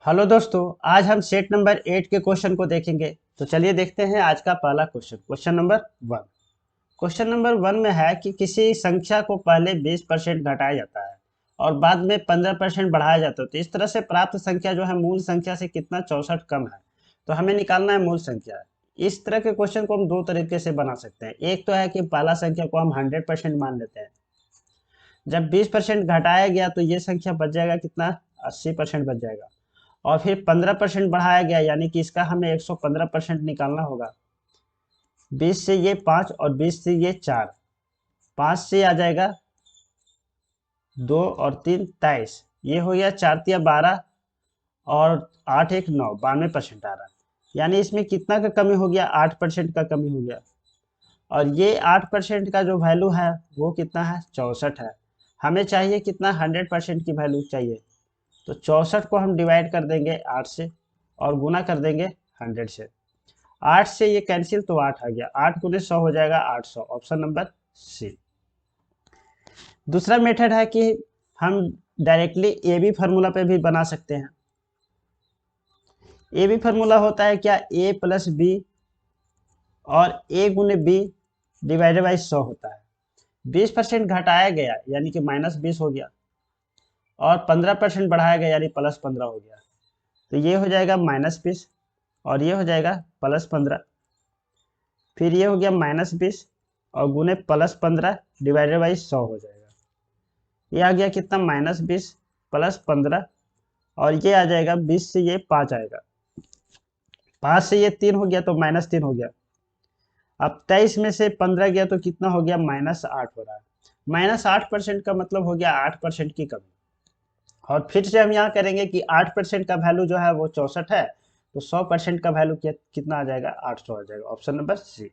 Hello दोस्तों, आज हम सेट नंबर 8 के क्वेश्चन को देखेंगे। तो चलिए देखते हैं आज का पहला question. Question number 1। Question number 1 में है कि किसी संख्या को पहले 20% घटाया जाता है और बाद में 15% बढ़ाया जाता है, तो इस तरह से प्राप्त संख्या जो है मूल संख्या से कितना 64 कम है। तो हमें निकालना है मूल संख्या। इस तरह के क्वेश्चन को हम दो तरीके से बना सकते हैं। एक तो है कि पहला संख्या को हम 100% मान लेते हैं। जब 20% घटाया गया तो ये संख्या बच जाएगा कितना, 80% बच जाएगा। और फिर 15% बढ़ाया गया, यानी कि इसका हमें 115% निकालना होगा। 20 से ये 5 और 20 से ये 4, 5 से आ जाएगा 2 और 3 23, ये हो गया 4 तिया 12 और 8 1 9, 92% आ रहा है। यानी इसमें कितना का कमी हो गया, 8% का कमी हो गया। और ये 8% का जो वैल्यू है वो कितना है, 64 है। हमें चाहिए कितना, 100% की वैल्यू चाहिए। तो 64 को हम डिवाइड कर देंगे 8 से और गुना कर देंगे 100 से। 8 से ये कैंसिल तो 8 आ गया, 8 गुने 100 हो जाएगा 800। Option number C. दूसरा मेथड है कि हम डायरेक्टली ए बी फार्मूला पे भी बना सकते हैं। ए बी फार्मूला होता है क्या, ए प्लस बी और ए गुने बी डिवाइडेड बाई 100 होता है। 20% घटाया गया यानी कि -20 हो गया, और 15% बढ़ाया गया यानी +15 हो गया। तो ये हो जाएगा -20 और ये हो जाएगा +15। फिर ये हो गया -20 और गुने +15 डिवाइडेड बाई 100 हो जाएगा। ये आ गया कितना, -20 +15, और ये आ जाएगा 20 से ये 5 आएगा, 5 से ये 3 हो गया तो -3 हो गया। अब 23 में से 15 गया तो कितना हो गया, -8 हो रहा है। -8% का मतलब हो गया 8% की कमी। और फिर से हम यहाँ करेंगे कि 8% का वैल्यू जो है वो 64 है, तो 100% का वैल्यू कितना आ जाएगा, 800 आ जाएगा। Option number C.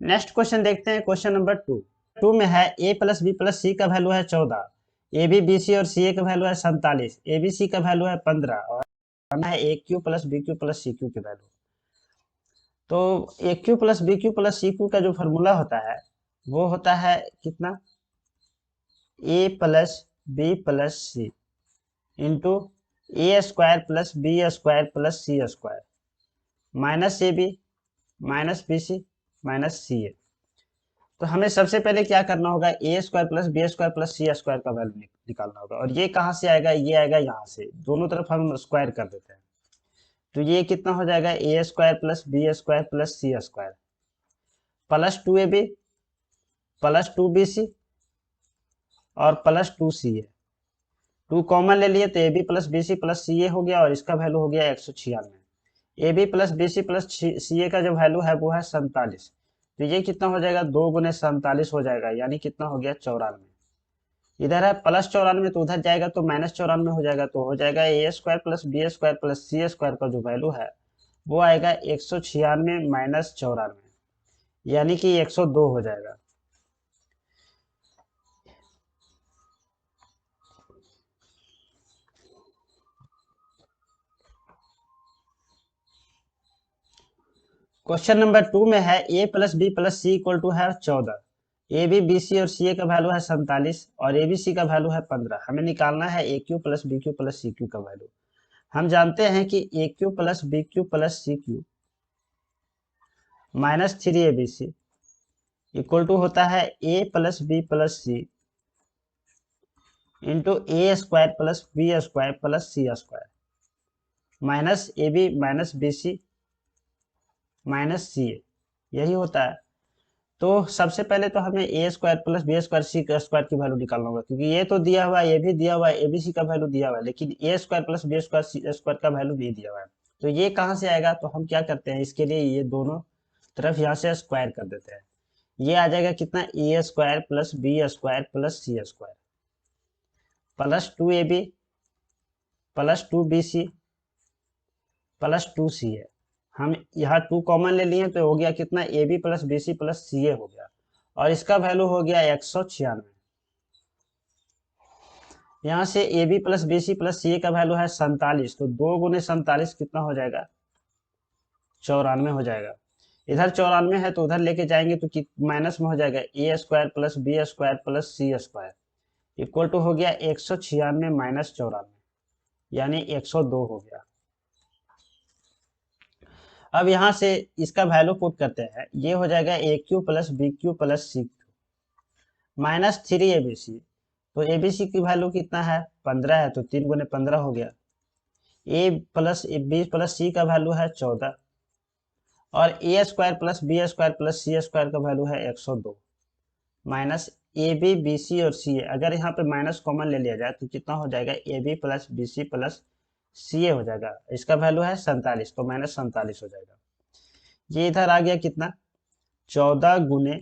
Next question देखते हैं, क्वेश्चन नंबर 2। 2 में है a plus B plus C का वैल्यू है 14, ए बी बी सी और सी ए का वैल्यू है 47, ए बी सी का वैल्यू है 15, और हमें है A cube plus B cube plus C cube की वैल्यू। तो A cube plus B cube plus C cube का जो फॉर्मूला होता है वो होता है कितना, A plus B plus C into A square plus B square plus C square minus A B minus B C minus C A. तो हमें सबसे पहले क्या करना होगा, A square plus B square plus C square का value निकालना होगा। और ये कहाँ से आएगा, ये आएगा यहाँ से, दोनों तरफ हम स्क्वायर कर देते हैं। तो ये कितना हो जाएगा, A square plus B square plus C square plus 2ab plus 2bc और प्लस 2ca। 2 कॉमन ले लिए तो A B plus B C plus C A हो गया, और इसका वैल्यू हो गया 196। A B plus B C plus C A का जो वैल्यू है वो है 47। तो ये कितना हो जाएगा, 2 गुने 47 हो जाएगा, यानी कितना हो गया, 94। इधर है +94 तो उधर जाएगा तो -94 हो जाएगा, तो हो जाएगा A square plus B square plus C square का जो वैल्यू है वो आएगा 196 माइनस 94, यानी कि 102 हो जाएगा। क्वेश्चन नंबर 2 में है a plus B plus C equal to है 14, ए बी बी सी और सी ए का वैल्यू है 47 और ए बी सी का वैल्यू है 15। हमें निकालना है A cube plus B cube plus C cube का वैल्यू। हम जानते हैं कि A cube plus B cube plus C cube -3abc equal to होता है A plus B plus C into A square plus B square plus C square minus A B minus B C minus C A, यही होता है। तो सबसे पहले तो हमें A square plus B square C square की वैल्यू निकालना होगा, क्योंकि ये तो दिया हुआ है, ये भी दिया हुआ है, एबीसी का वैल्यू दिया हुआ है, लेकिन ए square plus B square C square का वैल्यू नहीं दिया हुआ है। तो ये कहाँ से आएगा, तो हम क्या करते हैं, इसके लिए ये दोनों तरफ यहाँ से स्क्वायर कर देते हैं। ये आ जाएगा कितना, A square plus B square plus C square plus 2ab plus 2bc plus 2ca। हम यहाँ 2 कॉमन ले लिए तो हो गया कितना, A B plus B C plus C A हो गया, और इसका वैल्यू हो गया 196। यहाँ से A B plus B C plus C A का वैल्यू है 47, तो 2 गुने 47 कितना हो जाएगा, 94 हो जाएगा। इधर 94 है तो उधर लेके जाएंगे तो माइनस में हो जाएगा, A square plus B square plus C square equal to हो गया 196 माइनस 94, यानी 102 हो गया। अब यहाँ से इसका वैल्यू पुट करते हैं, ये हो जाएगा A cube plus B cube plus C cube minus 3 ABC। तो ABC की वैल्यू कितना है, 15 है, तो 3 × 15 हो गया। A plus B plus C का वैल्यू है 14, और A square plus B square plus C square का वैल्यू है 102 minus A B B C और सी ए। अगर यहाँ पे माइनस कॉमन ले लिया जाए तो कितना हो जाएगा, A B plus B C plus C A हो जाएगा। इसका वैल्यू है 47, तो माइनस 47 हो जाएगा। ये इधर आ गया कितना, 14 ×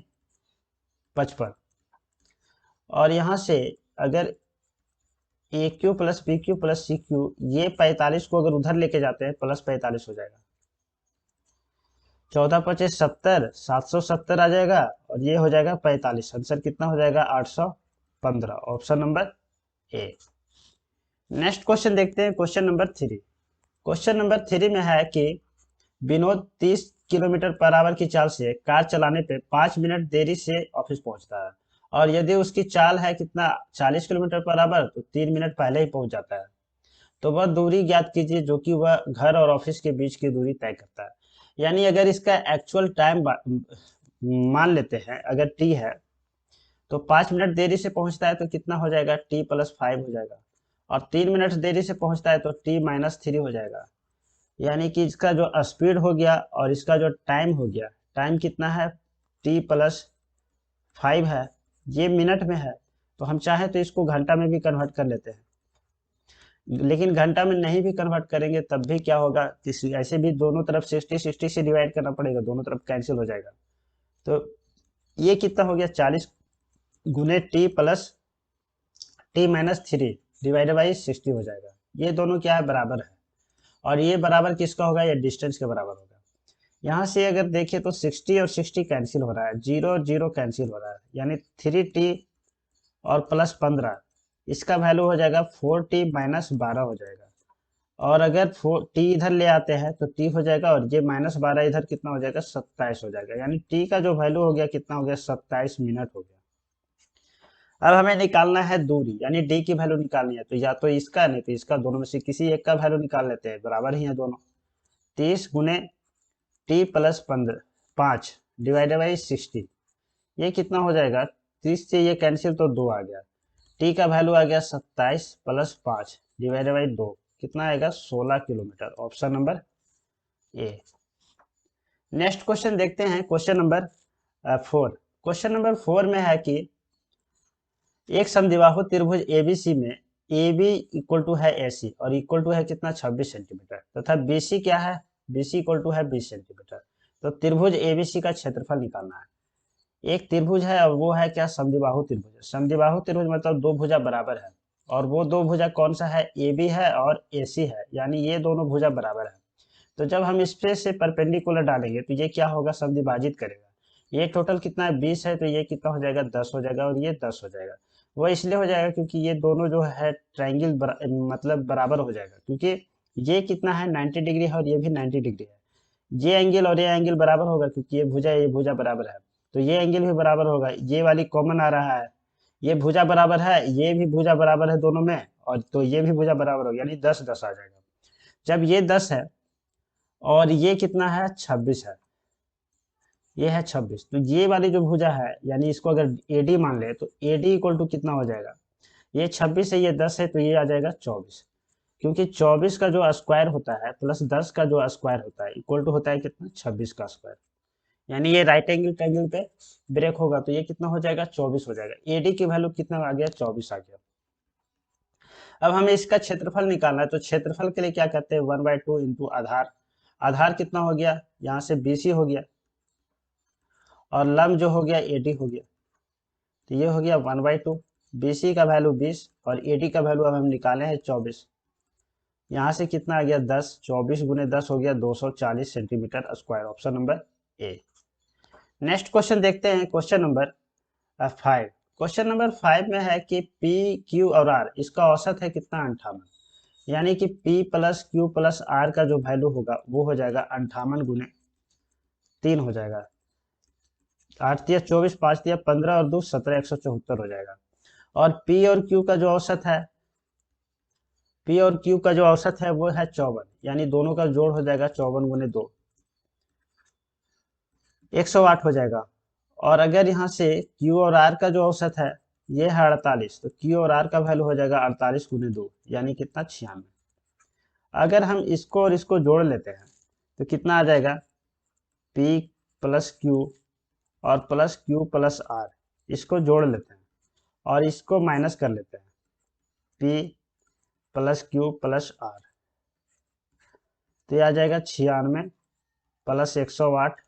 55। और यहाँ से अगर A cube plus B cube plus C cube, ये 45 को अगर उधर लेके जाते हैं प्लस 45 हो जाएगा। 14×5 = 70, 770 आ जाएगा, और ये हो जाएगा 45। आंसर कितना हो जाएगा, 815। Option number A. Next question देखते हैं, क्वेश्चन नंबर 3। क्वेश्चन नंबर 3 में है कि विनोद 30 किलोमीटर/आवर की चाल से कार चलाने पे 5 मिनट देरी से ऑफिस पहुंचता है, और यदि उसकी चाल है कितना, 40 किलोमीटर/आवर, तो 3 मिनट पहले ही पहुंच जाता है। तो वह दूरी ज्ञात कीजिए जो कि वह घर और ऑफिस के बीच की दूरी तय करता है। यानी अगर इसका एक्चुअल टाइम मान लेते हैं, अगर टी है तो 5 मिनट देरी से पहुंचता है तो कितना हो जाएगा, t+5 हो जाएगा। और 3 मिनट देरी से पहुंचता है तो t-3 हो जाएगा। यानी कि इसका जो स्पीड हो गया और इसका जो टाइम हो गया, टाइम कितना है, t+5 है, ये मिनट में है। तो हम चाहें तो इसको घंटा में भी कन्वर्ट कर लेते हैं, लेकिन घंटा में नहीं भी कन्वर्ट करेंगे तब भी क्या होगा, ऐसे भी दोनों तरफ 60 से डिवाइड करना पड़ेगा, दोनों तरफ कैंसिल हो जाएगा। तो ये कितना हो गया, 40 × t+t-3 डिवाइडेड बाई 60 हो जाएगा। ये दोनों क्या है, बराबर है। और ये बराबर किसका होगा, ये डिस्टेंस के बराबर होगा। यहाँ से अगर देखें तो 60 और 60 कैंसिल हो रहा है, 0 0 कैंसिल हो रहा है, यानी 3t और +15, इसका वैल्यू हो जाएगा 4t - 12 हो जाएगा। और अगर t इधर ले आते हैं तो t हो जाएगा, और ये -12 इधर कितना हो जाएगा, 27 हो जाएगा। यानी t का जो वैल्यू हो गया कितना हो गया, 27 मिनट हो गया। अब हमें निकालना है दूरी, यानी d की वैल्यू निकालनी है, तो या तो इसका नहीं तो इसका, दोनों में से किसी एक का वैल्यू निकाल लेते हैं, बराबर ही है दोनों। 30 × t+5 डिवाइडेड बाई 60, ये कितना हो जाएगा, 30 से ये कैंसिल तो 2 आ गया, t का वैल्यू आ गया 27 + 5 डिवाइडेड बाई 2, कितना आएगा, 16 kilometre. Option number A. Next question देखते हैं, क्वेश्चन नंबर 4। क्वेश्चन नंबर 4 में है कि एक समद्विबाहु त्रिभुज एबीसी में AB = है AC और इक्वल टू है कितना, 26 सेंटीमीटर, तथा BC क्या है, BC = है 20 सेंटीमीटर। तो त्रिभुज एबीसी का क्षेत्रफल निकालना है। एक त्रिभुज है और वो है क्या, समद्विबाहु त्रिभुज। समद्विबाहु त्रिभुज मतलब दो भुजा बराबर है, और वो दो भुजा कौन सा है, AB है और AC है, यानी ये दोनों भुजा बराबर है। तो जब हम इस पे से परपेंडिकुलर डालेंगे तो ये क्या होगा, समद्विभाजित करेगा। ये टोटल कितना है, 20 है, तो ये कितना हो जाएगा, 10 हो जाएगा, और ये 10 हो जाएगा। वो इसलिए हो जाएगा क्योंकि ये दोनों जो है ट्रायंगल मतलब बराबर हो जाएगा, क्योंकि ये कितना है, 90 डिग्री है और ये भी 90 डिग्री है। ये एंगल और ये एंगल बराबर होगा क्योंकि ये भुजा बराबर है, तो ये एंगल भी बराबर होगा। ये वाली कॉमन आ रहा है, ये भुजा बराबर है, ये भी भुजा बराबर है दोनों में, और तो ये भी भुजा बराबर होगा, यानी 10 10 आ जाएगा। जब ये 10 है और ये कितना है, 26 है, ये है 26, तो ये वाली जो भुजा है, यानी इसको अगर AD मान ले तो AD = कितना हो जाएगा, ये 26 है, ये 10 है, तो ये आ जाएगा 24। क्योंकि 24 का जो स्क्वायर होता है प्लस 10 का जो स्क्वायर होता है इक्वल टू होता है कितना, 26 का स्क्वायर। यानी ये राइट एंगल ट्रायंगल पे ब्रेक होगा, तो ये कितना हो जाएगा, 24 हो जाएगा। AD की वैल्यू कितना आ गया, 24 आ गया। अब हमें इसका क्षेत्रफल निकालना है, तो क्षेत्रफल के लिए क्या करते हैं, 1/2 इंटू आधार। आधार कितना हो गया, यहाँ से BC हो गया, और लंब जो हो गया AD हो गया, तो ये हो गया 1/2। BC का वैल्यू 20 और AD का वैल्यू अब हम निकाले हैं 24। यहाँ से कितना आ गया, 10, 24 × 10 हो गया 240 centimetre square. Option number A. Next question देखते हैं, क्वेश्चन नंबर 5। क्वेश्चन नंबर 5 में है कि P, Q और R इसका औसत है कितना, 58। यानी कि P + Q + R का जो वैल्यू होगा वो हो जाएगा 58 × 3 हो जाएगा, 8 × 24, 5 × 15 और 2 17, 174 हो जाएगा। और P और Q का जो औसत है पी और क्यू का जो औसत है वो है 54, यानी दोनों का जोड़ हो जाएगा 54 गुने 2, 108 हो जाएगा। और अगर यहाँ से क्यू और आर का जो औसत है ये है 48, तो क्यू और आर का वैल्यू हो जाएगा 48 गुने 2, यानी कितना 96। अगर हम इसको और इसको जोड़ लेते हैं तो कितना आ जाएगा, पी प्लस क्यू और प्लस क्यू प्लस आर, इसको जोड़ लेते हैं और इसको माइनस कर लेते हैं, P plus Q plus R, तो ये आ जाएगा 96 प्लस 108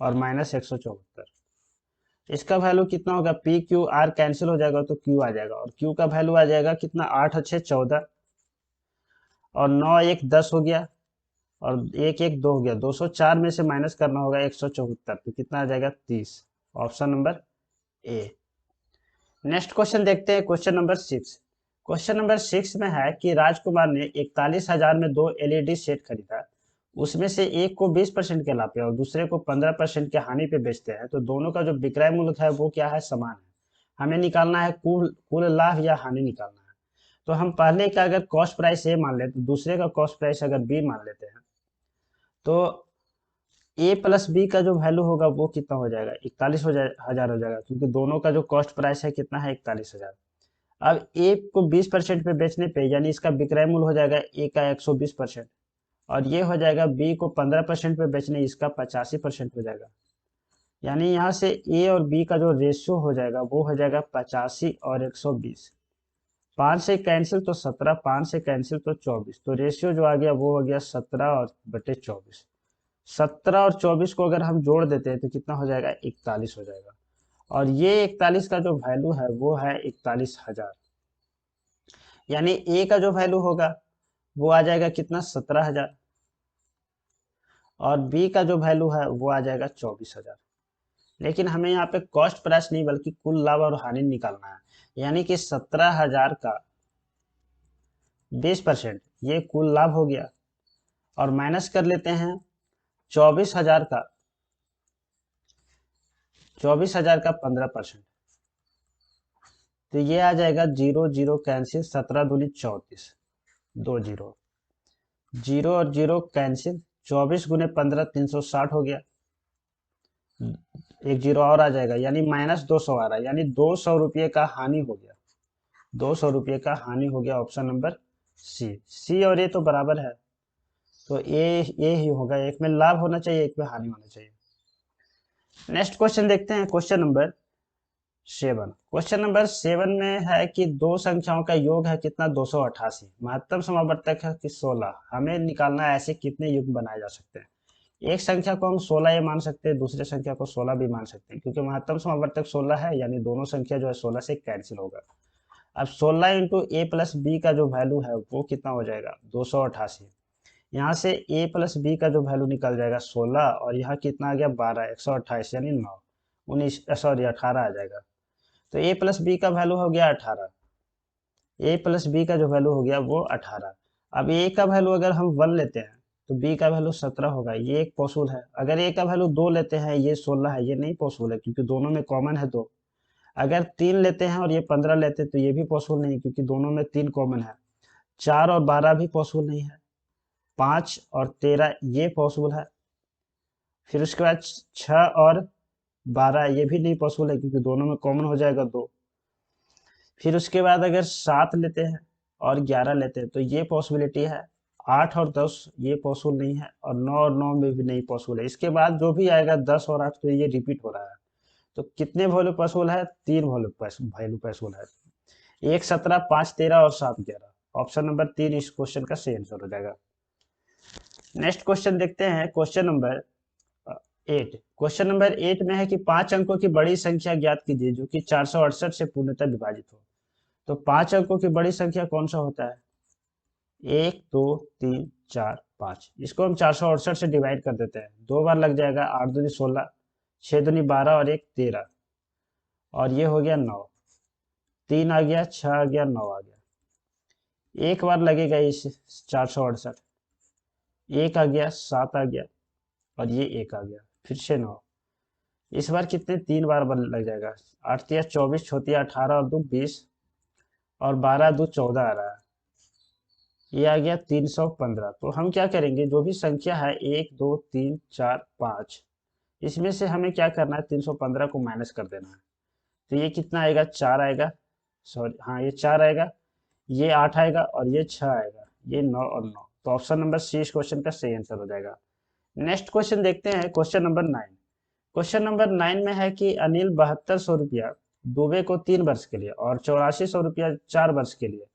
और माइनस 174। इसका वैल्यू कितना होगा, पी क्यू आर कैंसिल हो जाएगा तो क्यू आ जाएगा, और क्यू का वैल्यू आ जाएगा कितना, 8 अच्छे 14 और 9 एक 10 हो गया, और एक एक 2 हो गया, 204 में से माइनस करना होगा 174, तो कितना आ जाएगा 30। Option number A. Next question देखते हैं, क्वेश्चन नंबर 6। क्वेश्चन नंबर 6 में है कि राजकुमार ने 41,000 में 2 एलईडी सेट खरीदा, उसमें से एक को 20% के लाभ पे और दूसरे को 15% के हानि पे बेचते हैं, तो दोनों का जो विक्रय मूल्य है वो क्या है, समान है। हमें निकालना है कुल कुल लाभ या हानि निकालना है। तो हम पहले का अगर कॉस्ट प्राइस ए मान ले तो दूसरे का कॉस्ट प्राइस अगर बी मान लेते हैं, तो ए प्लस बी का जो वैल्यू होगा वो कितना हो जाएगा, 41,000 हो जाएगा, क्योंकि दोनों का जो कॉस्ट प्राइस है कितना है, 41,000। अब ए को 20% पे बेचने पे यानी इसका विक्रय मूल्य हो जाएगा ए का 120%, और ये हो जाएगा बी को 15% पे बेचने, इसका 85% हो जाएगा। यानी यहाँ से ए और बी का जो रेशियो हो जाएगा वो हो जाएगा 85 और 120। 5 से कैंसिल तो 17, 5 से कैंसिल तो 24, तो रेशियो जो आ गया वो हो गया 17 और बटे 24। 17 और 24 को अगर हम जोड़ देते हैं तो कितना हो जाएगा, 41 हो जाएगा। और ये 41 का जो वैल्यू है वो है 41,000, यानी ए का जो वैल्यू होगा वो आ जाएगा कितना, 17,000, और बी का जो वैल्यू है वो आ जाएगा 24,000। लेकिन हमें यहाँ पे कॉस्ट प्राइस नहीं बल्कि कुल लाभ और हानि निकालना है, यानी कि 17,000 का 20% ये कुल लाभ हो गया, और माइनस कर लेते हैं 24,000 का 15%, तो ये आ जाएगा 0 0 कैंसिल, 17 दूनी 34, 2 जीरो, 0 और 0 कैंसिल, 24 गुने 15 360 हो गया, एक जीरो और आ जाएगा, यानी माइनस 200 आ रहा है, यानी 200 रुपये का हानि हो गया, 200 रुपये का हानि हो गया। ऑप्शन नंबर सी। सी और ए तो बराबर है, तो ए ही होगा, एक में लाभ होना चाहिए एक में हानि होना चाहिए। नेक्स्ट क्वेश्चन देखते हैं, क्वेश्चन नंबर 7। क्वेश्चन नंबर 7 में है कि दो संख्याओं का योग है कितना, 288, महत्तम समावर्तक है कि 16। हमें निकालना है ऐसे कितने युग्म बनाए जा सकते हैं। एक संख्या को हम 16 ये मान सकते हैं, दूसरे संख्या को 16 भी मान सकते हैं, क्योंकि महत्तम समावर्तक 16 है, यानी दोनों संख्या जो है 16 से कैंसिल होगा। अब 16 इंटू ए प्लस बी का जो वैल्यू है वो कितना हो जाएगा, 288। यहाँ से ए प्लस बी का जो वैल्यू निकल जाएगा 16, और यहाँ कितना आ गया 12, 128 यानी 9, 19 सॉरी 18 आ जाएगा। तो ए प्लस बी का वैल्यू हो गया 18, ए प्लस बी का जो वैल्यू हो गया वो 18। अब ए का वैल्यू अगर हम 1 लेते हैं तो बी का वैल्यू 17 होगा, ये एक पॉसिबल है। अगर ए का वैल्यू 2 लेते हैं, ये 16 है, ये नहीं पॉसिबल है क्योंकि दोनों में कॉमन है 2। अगर 3 लेते हैं और ये 15 लेते हैं तो ये भी पॉसिबल नहीं क्योंकि दोनों में 3 कॉमन है। 4 और 12 भी पॉसिबल नहीं है। 5 और 13 ये पॉसिबल है। फिर उसके बाद 6 और 12 ये भी नहीं पॉसिबल है क्योंकि दोनों में कॉमन हो जाएगा 2। फिर उसके बाद अगर 7 लेते हैं और 11 लेते हैं तो ये पॉसिबिलिटी है। 8 और 10 ये पॉसिबल नहीं है, और 9 और 9 में भी नहीं पॉसिबल है। इसके बाद जो भी आएगा 10 और 8 तो ये रिपीट हो रहा है। तो कितने वैल्यू पॉसिबल है, 3 वैल्यू पॉसिबल है, 1 17 5 13 और 7 11। ऑप्शन नंबर 3 इस क्वेश्चन का सही आंसर हो जाएगा। नेक्स्ट क्वेश्चन देखते हैं, क्वेश्चन नंबर 8। क्वेश्चन नंबर 8 में है कि 5 अंकों की बड़ी संख्या ज्ञात कीजिए जो कि 468 से पूर्णतः विभाजित हो। तो 5 अंकों की बड़ी संख्या कौन सा होता है, 1 2 3 4 5। इसको हम 468 से डिवाइड कर देते हैं, 2 बार लग जाएगा, 8 दूनी 16, 6 दूनी 12 और 1 13, और ये हो गया 9, 3 आ गया, 6 आ गया, 9 आ गया। एक बार लगेगा इस 468, 1 आ गया, 7 आ गया, और ये 1 आ गया, फिर से 9। इस बार कितने, 3 बार लग जाएगा, 8 या 24, छोटी 18 और 2 20, और 12 2 14 आ रहा है। ये आ गया 315। तो हम क्या करेंगे, जो भी संख्या है 1 2 3 4 5, इसमें से हमें क्या करना है, 315 को माइनस कर देना है। तो ये कितना आएगा, 4 आएगा, सॉरी हाँ ये 4 आएगा, ये 8 आएगा और ये 6 आएगा, ये 9 और 9। तो ऑप्शन नंबर सी इस क्वेश्चन का सही आंसर हो जाएगा। नेक्स्ट क्वेश्चन देखते हैं, क्वेश्चन नंबर 9। क्वेश्चन नंबर 9 में है कि अनिल 7200 रुपया दुबे को 3 वर्ष के लिए और 8400 रुपया 4 वर्ष के लिए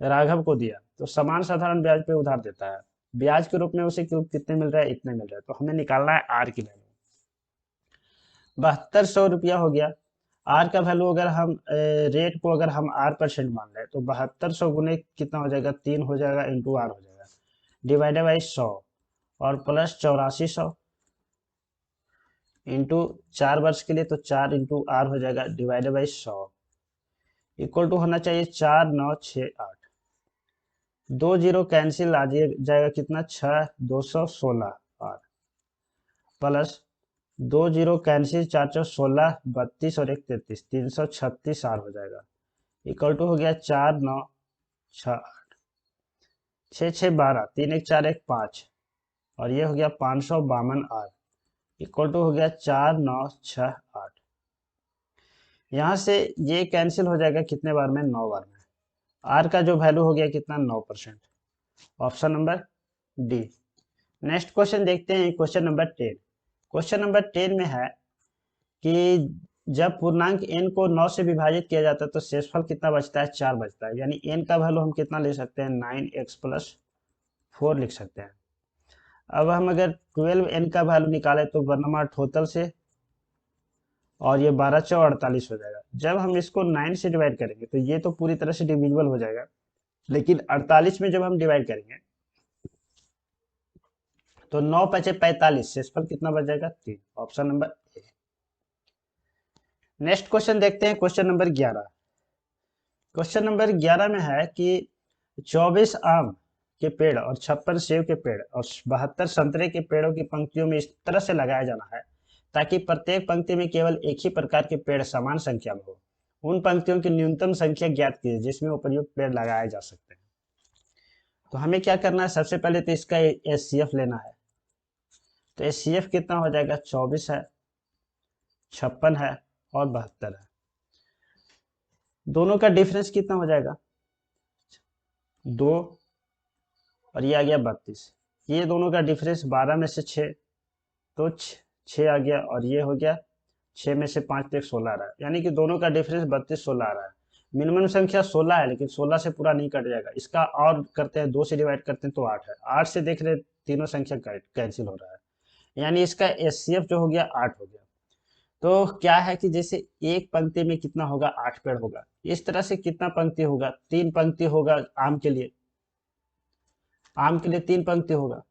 राघव को दिया, तो समान साधारण ब्याज पे उधार देता है। ब्याज के रूप में उसे कितने मिल रहा है, इतने मिल रहा है। तो हमें निकालना है आर की वैल्यू। 7200 रुपया हो गया। आर का वैल्यू अगर हम रेट को अगर हम R% मान लें तो 7200 गुने कितना हो जाएगा, 3 हो जाएगा, इंटू आर हो जाएगा, डिवाइडेड बाई 100 और प्लस 8400 इंटू 4 वर्ष के लिए, तो 4 इंटू आर हो जाएगा, डिवाइडेड बाई 100 इक्वल टू होना चाहिए 4968। 2 जीरो कैंसिल आ जाएगा, कितना 6 216 आर, प्लस 2 जीरो कैंसिल 4 4 16 32 और 1 33 336 आर हो जाएगा, इक्वल टू हो गया 4968 6 6 12 3 1 4 1 5 और ये हो गया 552 आर, इक्वल टू हो गया 4968। यहाँ से ये कैंसिल हो जाएगा कितने बार में, 9 बार में। आर का जो वैल्यू हो गया कितना, 9%। Option number D. Next question देखते हैं, क्वेश्चन नंबर 10। क्वेश्चन नंबर 10 में है कि जब पूर्णांक n को 9 से विभाजित किया जाता है तो शेषफल कितना बचता है, 4 बचता है। यानी n का वैल्यू हम कितना ले सकते हैं, 9x प्लस 4 लिख सकते हैं। अब हम अगर 12n का वैल्यू निकालें तो बनना टोटल से, और ये 12 चौ 48 हो जाएगा। जब हम इसको 9 से डिवाइड करेंगे तो ये तो पूरी तरह से डिविजिबल हो जाएगा, लेकिन 48 में जब हम डिवाइड करेंगे तो 9 पचे 45, शेषफल कितना बच जाएगा, 3। Option number A. Next question देखते हैं, क्वेश्चन नंबर 11। क्वेश्चन नंबर 11 में है कि 24 आम के पेड़ और 56 सेब के पेड़ और 72 संतरे के पेड़ों की पंक्तियों में इस तरह से लगाया जाना है ताकि प्रत्येक पंक्ति में केवल एक ही प्रकार के पेड़ समान संख्या में हो। उन पंक्तियों की न्यूनतम संख्या ज्ञात कीजिए जिसमें उपर्युक्त पेड़ लगाए जा सकते हैं। तो हमें क्या करना है, सबसे पहले तो इसका HCF लेना है। तो HCF कितना हो जाएगा, 24 है, 56 है और 72 है। दोनों का डिफरेंस कितना हो जाएगा, 2 और ये आ गया 32। ये दोनों का डिफरेंस 12 में से 6, तो 6 आ गया, और ये हो गया 6 में से 5 तो 16 आ रहा है। यानी कि दोनों का डिफरेंस 32 16 आ रहा है। मिनिमम संख्या 16 है, लेकिन 16 से पूरा नहीं कट जाएगा। इसका और करते हैं, 2 से डिवाइड करते हैं तो 8 है। 8 से देख रहे तीनों संख्या कैंसिल हो रहा है, यानी इसका HCF जो हो गया 8 हो गया। तो क्या है कि जैसे एक पंक्ति में कितना होगा, 8 पेड़ होगा। इस तरह से कितना पंक्ति होगा, 3 पंक्ति होगा आम के लिए। आम के लिए 3 पंक्ति होगा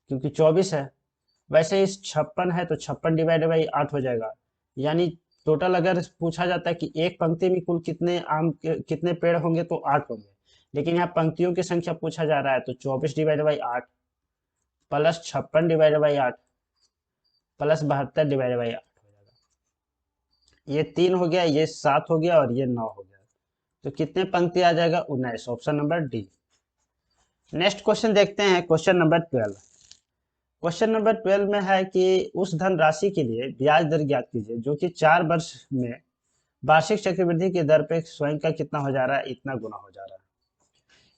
क्योंकि 24 है। वैसे इस 56 है तो 56 डिवाइडेड बाई 8 हो जाएगा। यानी टोटल अगर पूछा जाता है कि एक पंक्ति में कुल कितने कितने पेड़ होंगे तो 8 होंगे, लेकिन यहाँ पंक्तियों की संख्या पूछा जा रहा है तो 24 divided by 8 plus 56 divided by 8 plus 72 divided by 8 हो जाएगा। ये 3 हो गया, ये 7 हो गया और ये 9 हो गया। तो कितने पंक्ति आ जाएगा, 19। Option number D. Next question देखते हैं, क्वेश्चन नंबर 12। क्वेश्चन नंबर 12 में है कि उस धनराशि के लिए ब्याज दर ज्ञात कीजिए जो कि 4 वर्ष में वार्षिक चक्रवृद्धि की दर पे स्वयं का कितना हो जा रहा है, इतना गुना हो जा रहा है।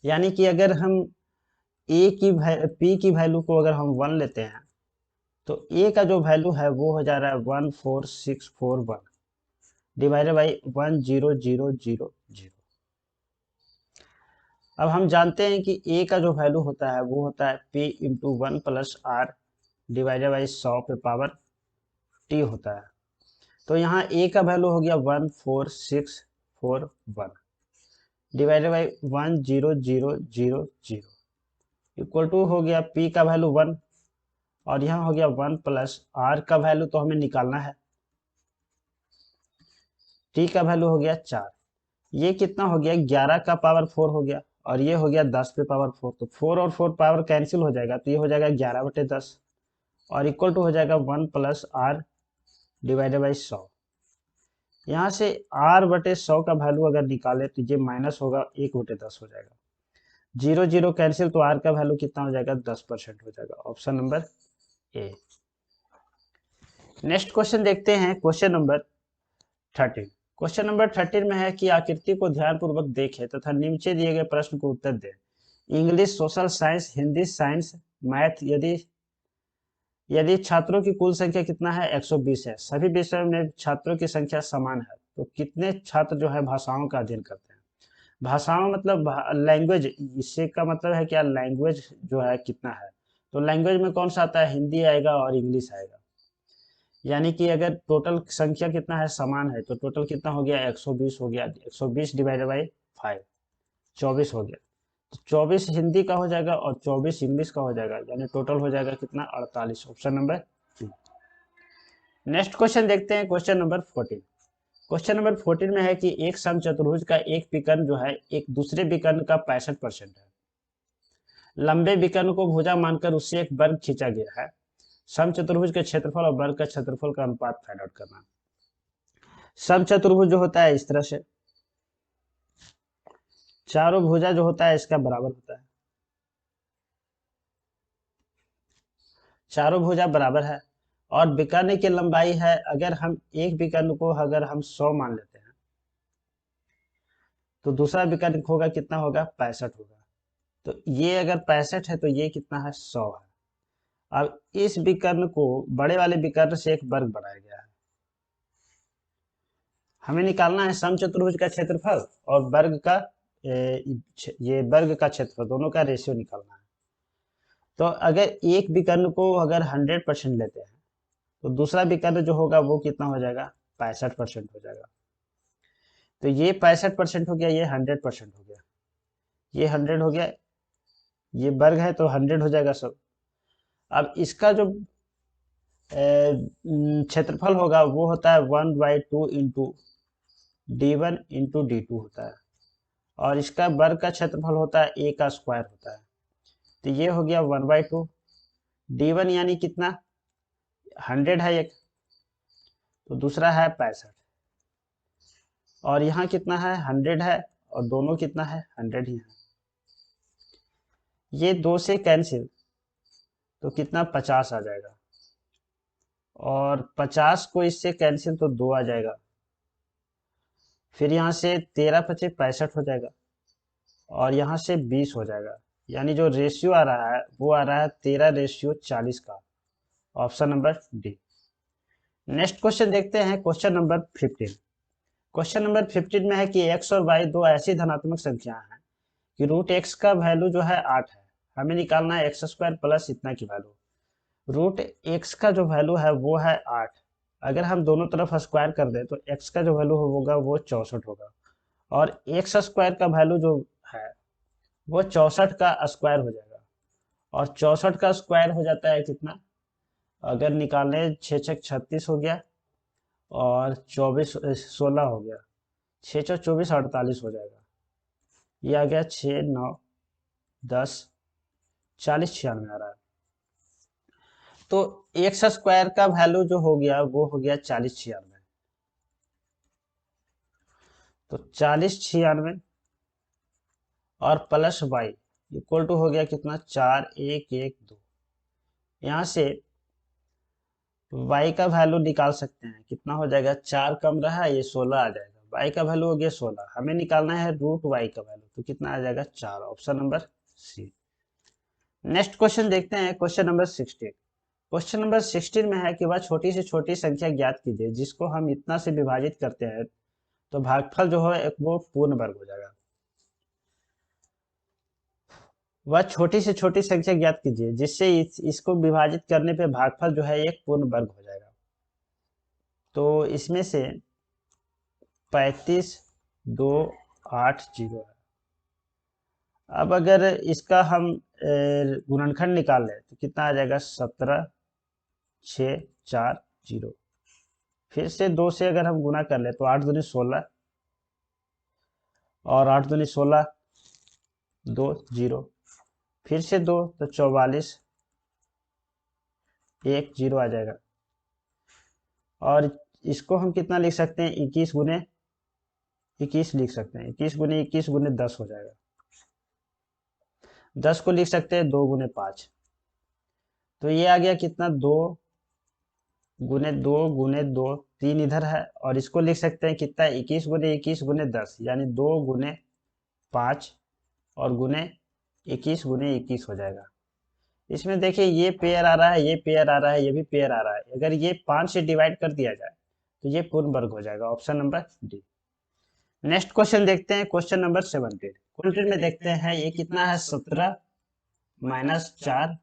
यानी कि अगर हम पी की वैल्यू को अगर हम 1 लेते हैं तो ए का जो वैल्यू है वो हो जा रहा है 14641 डिवाइडेड बाई 10000। अब हम जानते हैं कि ए का जो वैल्यू होता है वो होता है P into 1 plus R divided by 100 पे पावर टी होता है। तो यहाँ ए का वैल्यू हो गया 14641 डिवाइडेड बाई 10000 इक्वल टू हो गया पी का वैल्यू 1 और यहाँ हो गया 1 प्लस आर का वैल्यू तो हमें निकालना है, टी का वैल्यू हो गया 4। ये कितना हो गया, 11 का पावर 4 हो गया और ये हो गया 10 पे पावर 4। तो 4 और 4 पावर कैंसिल हो जाएगा, तो ये हो जाएगा 11/10 और इक्वल टू हो जाएगा 1 प्लस आर डिवाइडेड बाई 100। यहाँ से r/100 का वैल्यू अगर निकाले तो ये माइनस होगा, 1/10 हो जाएगा। जीरो जीरो कैंसिल, तो आर का वैल्यू कितना हो जाएगा, 10% हो जाएगा। Option number A. Next question देखते हैं, क्वेश्चन नंबर 13। क्वेश्चन नंबर 13 में है कि आकृति को ध्यानपूर्वक देखें तथा नीचे दिए गए प्रश्न को उत्तर दें। English, social science, Hindi, science, math. यदि यदि छात्रों की कुल संख्या कितना है, 120 है। सभी विषयों में छात्रों की संख्या समान है, तो कितने छात्र जो है भाषाओं का अध्ययन करते हैं। भाषाओं मतलब लैंग्वेज, इससे का मतलब है क्या, लैंग्वेज जो है कितना है। तो लैंग्वेज में कौन सा आता है, हिंदी आएगा और इंग्लिश आएगा। यानी कि अगर टोटल संख्या कितना है, समान है, तो टोटल कितना हो गया, 120 हो गया। 120 डिवाइडेड बाई 5, 24 हो गया। तो 24 हिंदी का हो जाएगा और 24 इंग्लिश का हो जाएगा, यानी टोटल हो जाएगा कितना, 48। Option number 2। नेक्स्ट क्वेश्चन देखते हैं, क्वेश्चन नंबर 14। क्वेश्चन नंबर 14 में है कि एक समचतुर्भुज का एक विकर्ण जो है एक दूसरे विकर्ण का 65% है। लंबे विकर्ण को भुजा मानकर उससे एक वर्ग खींचा गया है। समचतुर्भुज के क्षेत्रफल और वर्ग का क्षेत्रफल का अनुपात फाइंड आउट करना। समचतुर्भुज जो होता है इस तरह से, चारों भुजा जो होता है इसका बराबर होता है, चारों भुजा बराबर है। और विकर्ण की लंबाई है, अगर हम एक विकर्ण को अगर हम 100 मान लेते हैं, तो दूसरा विकर्ण होगा कितना होगा, 65 होगा। तो ये अगर 65 है तो ये कितना है, 100 है। अब इस विकर्ण को बड़े वाले विकर्ण से एक वर्ग बनाया गया है। हमें निकालना है समचतुर्भुज का क्षेत्रफल और वर्ग का ये वर्ग का क्षेत्रफल, दोनों का रेशियो निकालना है। तो अगर एक विकर्ण को अगर 100% लेते हैं, तो दूसरा विकर्ण जो होगा वो कितना हो जाएगा, 65% हो जाएगा। तो ये 65% हो गया, ये 100% हो गया, ये 100 हो गया, ये वर्ग है तो 100 हो जाएगा सब। अब इसका जो क्षेत्रफल होगा वो होता है 1/2 इंटू D1 इंटू D2 होता है, और इसका वर्ग का क्षेत्रफल होता है a का स्क्वायर होता है। तो ये हो गया 1/2। D1 यानी कितना, 100 है एक, तो दूसरा है 65, और यहाँ कितना है, 100 है, और दोनों कितना है, 100 ही है। ये 2 से कैंसिल, तो कितना, 50 आ जाएगा, और 50 को इससे कैंसिल तो 2 आ जाएगा। फिर यहाँ से 13 पचे 65 हो जाएगा, और यहाँ से 20 हो जाएगा। यानी जो रेशियो आ रहा है वो आ रहा है 13:40 का। Option number D. Next question देखते हैं, क्वेश्चन नंबर 15। क्वेश्चन नंबर 15 में है कि x और y दो ऐसी धनात्मक संख्याएं हैं कि रूट एक्स का वैल्यू जो है 8 है। हमें निकालना है x² प्लस इतना की वैल्यू। रूट एक्स का जो वैल्यू है वो है 8। अगर हम दोनों तरफ स्क्वायर कर दें तो x का जो वैल्यू होगा वो 64 होगा, और x² का वैल्यू जो है वो 64 का स्क्वायर हो जाएगा, और 64 का स्क्वायर हो जाता है कितना, अगर निकालें 6 6 36 हो गया, और 24 16 हो गया, 6 6 24 48 हो जाएगा। ये आ गया 6 9 10 40 96 आ रहा है। तो x² का वैल्यू जो हो गया वो हो गया 40 96। तो 40 96 और प्लस y इक्वल टू हो गया कितना, 4 1 1 2। यहाँ से y का वैल्यू निकाल सकते हैं, कितना हो जाएगा, 4 कम रहा, ये 16 आ जाएगा। y का वैल्यू हो गया 16, हमें निकालना है रूट y का वैल्यू, तो कितना आ जाएगा, 4। Option number C. Next question देखते हैं, क्वेश्चन नंबर 16। क्वेश्चन नंबर 16 में है कि वह छोटी से छोटी संख्या ज्ञात कीजिए जिसको हम इतना से विभाजित करते हैं तो भागफल जो है वो पूर्ण वर्ग हो जाएगा। वह छोटी से छोटी संख्या ज्ञात कीजिए जिससे इसको विभाजित करने पे भागफल जो है एक पूर्ण वर्ग हो जाएगा। तो इसमें से 35 2 8 0 है। अब अगर इसका हम गुणनखंड निकाल लें तो कितना आ जाएगा, 17 6 4 0। फिर से 2 से अगर हम गुना कर ले तो 8 दूनी 16, और 8 दूनी 16 2 0। फिर से 2 तो 44 1 0 आ जाएगा, और इसको हम कितना लिख सकते हैं, 21 गुने 21 लिख सकते हैं। 21 गुने 21 गुने 10 हो जाएगा। 10 को लिख सकते हैं 2 गुने 5, तो ये आ गया कितना 2 गुने 2 गुने 2, 3 इधर है, और इसको लिख सकते हैं कितना 21 गुने 21 गुने 10, यानी 2 गुने 5 और गुने 21 गुने 21 हो जाएगा। इसमें देखिए ये पेयर आ रहा है, ये पेयर आ रहा है, ये भी पेयर आ रहा है, अगर ये 5 से डिवाइड कर दिया जाए तो ये पूर्ण वर्ग हो जाएगा, option number D. Next question देखते हैं, क्वेश्चन नंबर 17। क्वेश्चन में देखते हैं ये कितना है 17 माइनस 4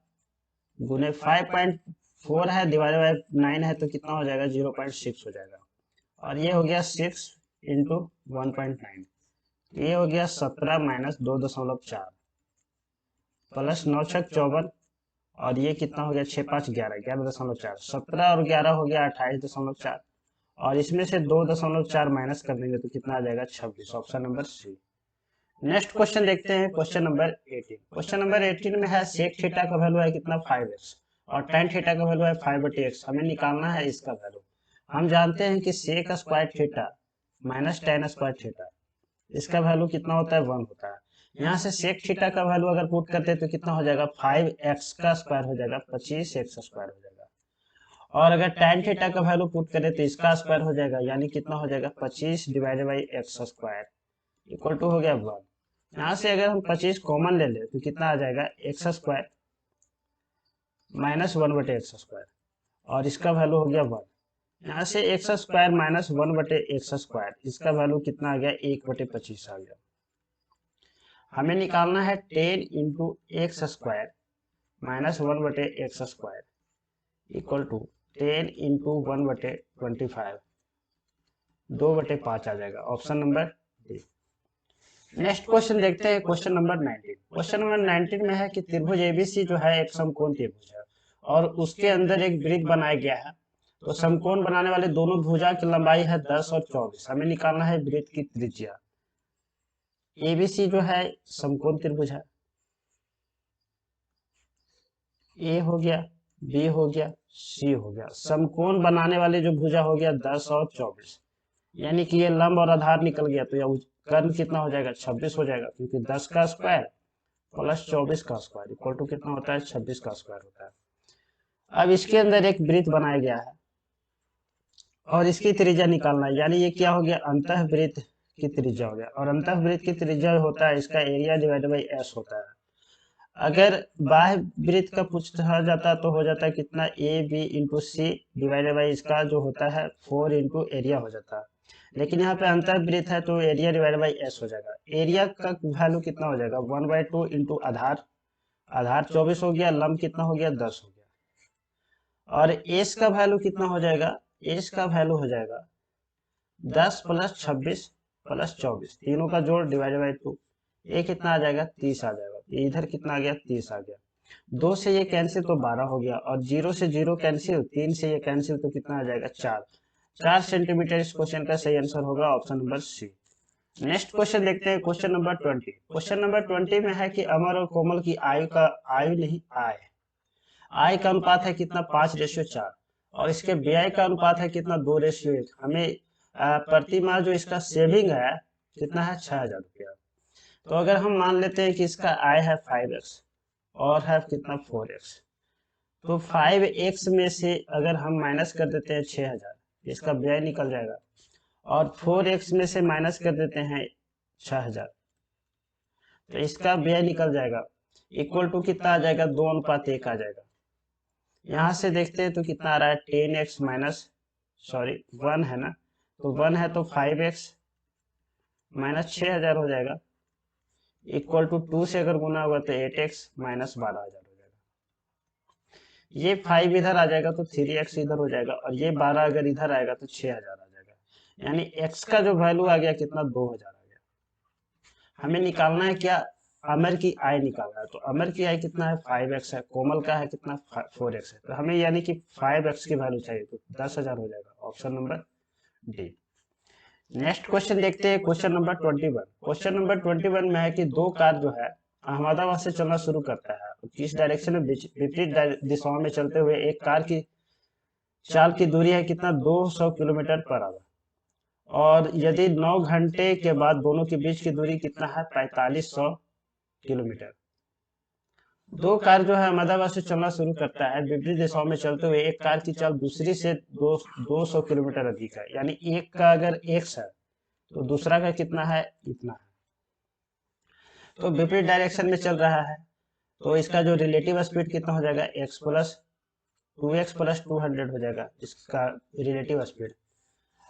गुने 5.4 है डिवाइडेड बाय 9 है, तो कितना हो जाएगा 0.6 हो जाएगा, और ये हो गया 6 इंटू 1.9, ये हो गया 17 माइनस 2.4 प्लस 9 छक 54, और ये कितना हो गया 6 5 11 11.4, 17 और 11 हो गया 28.4, और इसमें से 2.4 माइनस कर देंगे तो कितना आ जाएगा 26, option number C. Next question देखते हैं, क्वेश्चन नंबर 18। क्वेश्चन नंबर 18 में है सेक थीटा का वैल्यू है कितना 5x और tan थीटा का वैल्यू है 5/x, हमें निकालना है इसका वैल्यू। हम जानते हैं कि sec square theta minus tan square theta, इसका वैल्यू कितना होता है 1 होता है। यहाँ से सेक थीटा का वैल्यू अगर पुट करते हैं तो कितना हो जाएगा 5x का स्क्वायर हो जाएगा 25x स्क्वायर हो जाएगा, और अगर tan थीटा का वैल्यू पुट करें तो इसका स्क्वायर हो जाएगा, यानी कितना हो जाएगा 25 divided by x square equal to हो गया 1। यहाँ से अगर हम 25 कॉमन ले ले तो कितना आ जाएगा x square minus 1/x square, और इसका वैल्यू हो गया 1। यहाँ से x square minus 1/x square, इसका वैल्यू कितना आ गया 1/25 आ गया। हमें निकालना है 10 into X square minus 1/x square equal to 10 into 1/25, 2/5 आ जाएगा, option number D. Next question देखते हैं, क्वेश्चन नंबर 19। क्वेश्चन नंबर 19 में है कि त्रिभुज एबीसी जो है एक समकोण त्रिभुज है और उसके अंदर एक वृत्त बनाया गया है, तो समकोण बनाने वाले दोनों भुजा की लंबाई है 10 और 24, हमें निकालना है वृत्त की त्रिज्या। एबीसी जो है समकोण त्रिभुज है, ए हो गया, बी हो गया, सी हो गया, समकोण बनाने वाले जो भुजा हो गया 10 और 24, यानी कि ये लंब और आधार निकल गया, तो यह कर्ण कितना हो जाएगा 26 हो जाएगा, क्योंकि 10 का स्क्वायर प्लस 24 का स्क्वायर इक्वल टू कितना होता है 26 का स्क्वायर होता है। अब इसके अंदर एक वृत्त बनाया गया है और इसकी त्रिज्या निकालना है, यानी ये क्या हो गया अंतःवृत्त की त्रिज्या हो गया, और अंतःवृत्त की त्रिज्या होता है इसका एरिया डिवाइडेड बाई एस होता है। अगर बाह्य वृत्त का पूछा जाता तो हो जाता है कितना A B into C divided by इसका जो होता है 4 इंटू एरिया हो जाता है, लेकिन यहाँ पे अंतःवृत्त है तो एरिया डिवाइडेड बाई एस हो जाएगा। एरिया का वैल्यू कितना हो जाएगा 1/2 इंटू आधार, आधार 24 हो गया, लंब कितना हो गया 10 हो गया, और एस का वैल्यू कितना हो जाएगा, एस का वैल्यू हो जाएगा 10 प्लस 26 प्लस 24, तीनों का जोड़ डिवाइडेड बाई 2, ये कितना आ जाएगा 30 आ जाएगा, इधर कितना आ गया 30 आ गया, 2 से ये कैंसिल तो 12 हो गया, और 0 से 0 कैंसिल, 3 से ये कैंसिल तो कितना आ जाएगा 4 सेंटीमीटर इस क्वेश्चन का सही आंसर होगा, option number C. Next question देखते हैं, क्वेश्चन नंबर 20। क्वेश्चन नंबर 20 में है कि अमर और कोमल की आय का अनुपात है कितना 5:4, और इसके व्यय का अनुपात है कितना 2:1। हमें प्रति माह जो इसका सेविंग है कितना है 6,000 रुपया। तो अगर हम मान लेते हैं कि इसका आय है 5x और है कितना 4x, तो 5x में से अगर हम माइनस कर देते हैं 6,000, इसका व्यय निकल जाएगा, और 4x में से माइनस कर देते हैं 6,000, तो इसका व्यय निकल जाएगा, इक्वल टू कितना आ जाएगा 2:1 आ जाएगा। यहाँ से देखते हैं तो कितना आ रहा है 10x माइनस 1 है ना, तो 1 है तो 5x माइनस 6,000 हो जाएगा, इक्वल टू 2 से अगर गुना होगा तो 8x माइनस 12,000 हो जाएगा। ये 5 इधर आ जाएगा तो 3x इधर हो जाएगा, और ये 12 अगर इधर आएगा तो 6,000 आ जाएगा, यानी x का जो वैल्यू आ गया कितना 2,000 आ गया। हमें निकालना है क्या, अमर की आय निकालना है, तो अमर की आय कितना है 5x है, कोमल का है कितना 4x है, तो हमें यानी कि 5x की वैल्यू चाहिए, तो 10,000 हो जाएगा, option number D. Next question देखते हैं, क्वेश्चन नंबर 21। क्वेश्चन नंबर 21 में है कि दो कार जो है अहमदाबाद से चलना शुरू करता है, किस डायरेक्शन में विपरीत दिशाओं में चलते हुए एक कार की चाल की दूरी है कितना 200 किलोमीटर पर आवर, और यदि 9 घंटे के बाद दोनों के बीच की दूरी कितना है 4500 किलोमीटर, दो कार जो है अहमदाबाद से चलना शुरू करता है, विपरीत दिशाओं में चलते हुए एक कार की चाल दूसरी से 200 किलोमीटर अधिक है, यानी एक का अगर एक्स है तो दूसरा का कितना है, इतना है। तो विपरीत डायरेक्शन में चल रहा है, तो इसका जो रिलेटिव स्पीड कितना हो जाएगा, एक्स प्लस 2x+200 हो जाएगा इसका रिलेटिव स्पीड।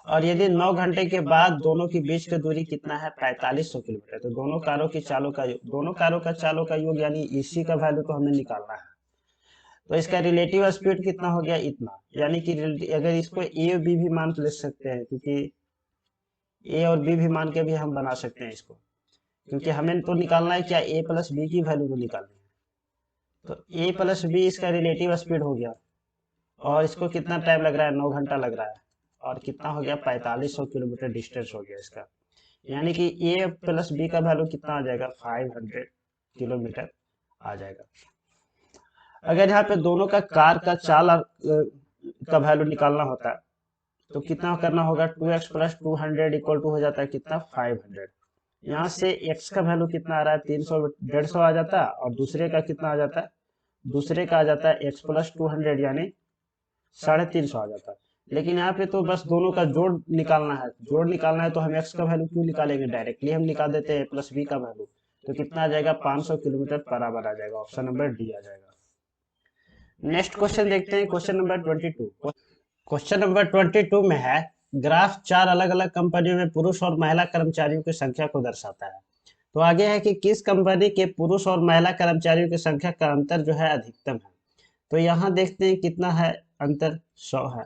और यदि 9 घंटे के बाद दोनों की बीच की दूरी कितना है, 4500 किलोमीटर, तो दोनों कारों का चालों का योग यानी इसी का वैल्यू तो हमें निकालना है। तो इसका रिलेटिव स्पीड कितना हो गया, इतना, यानी कि अगर इसको ए और बी भी मान तो लिख सकते हैं, क्योंकि ए और बी भी मान के भी हम बना सकते हैं इसको, क्योंकि हमें तो निकालना है क्या, ए प्लस बी की वैल्यू तो निकालनी है। तो ए प्लस बी इसका रिलेटिव स्पीड हो गया, और इसको कितना टाइम लग रहा है, 9 घंटा लग रहा है, और कितना हो गया, 4500 किलोमीटर डिस्टेंस हो गया इसका, यानी कि ए प्लस बी का वैल्यू कितना आ जाएगा, 500 किलोमीटर आ जाएगा। अगर यहाँ पे दोनों का कार का चाल का वैल्यू निकालना होता है तो कितना करना होगा, 2x+200 इक्वल टू हो जाता है कितना, 500। यहाँ से x का वैल्यू कितना आ रहा है, 300, 150 आ जाता है, और दूसरे का कितना आ जाता है, दूसरे का आ जाता है x+200 यानी 350 आ जाता है। लेकिन यहाँ पे तो बस दोनों का जोड़ निकालना है, तो हम x का वैल्यू क्यों निकालेंगे, डायरेक्टली हम निकाल देते हैं a प्लस बी का वैल्यू, तो कितना आ जाएगा, 500 किलोमीटर बराबर आ जाएगा, ऑप्शन नंबर डी आ जाएगा। नेक्स्ट क्वेश्चन देखते हैं, क्वेश्चन नंबर 22। क्वेश्चन नंबर 22 में है, ग्राफ 4 अलग अलग कंपनियों में पुरुष और महिला कर्मचारियों की संख्या को दर्शाता है। तो आगे है कि किस कंपनी के पुरुष और महिला कर्मचारियों की संख्या का अंतर जो है अधिकतम है। तो यहाँ देखते हैं कितना है अंतर, 100 है।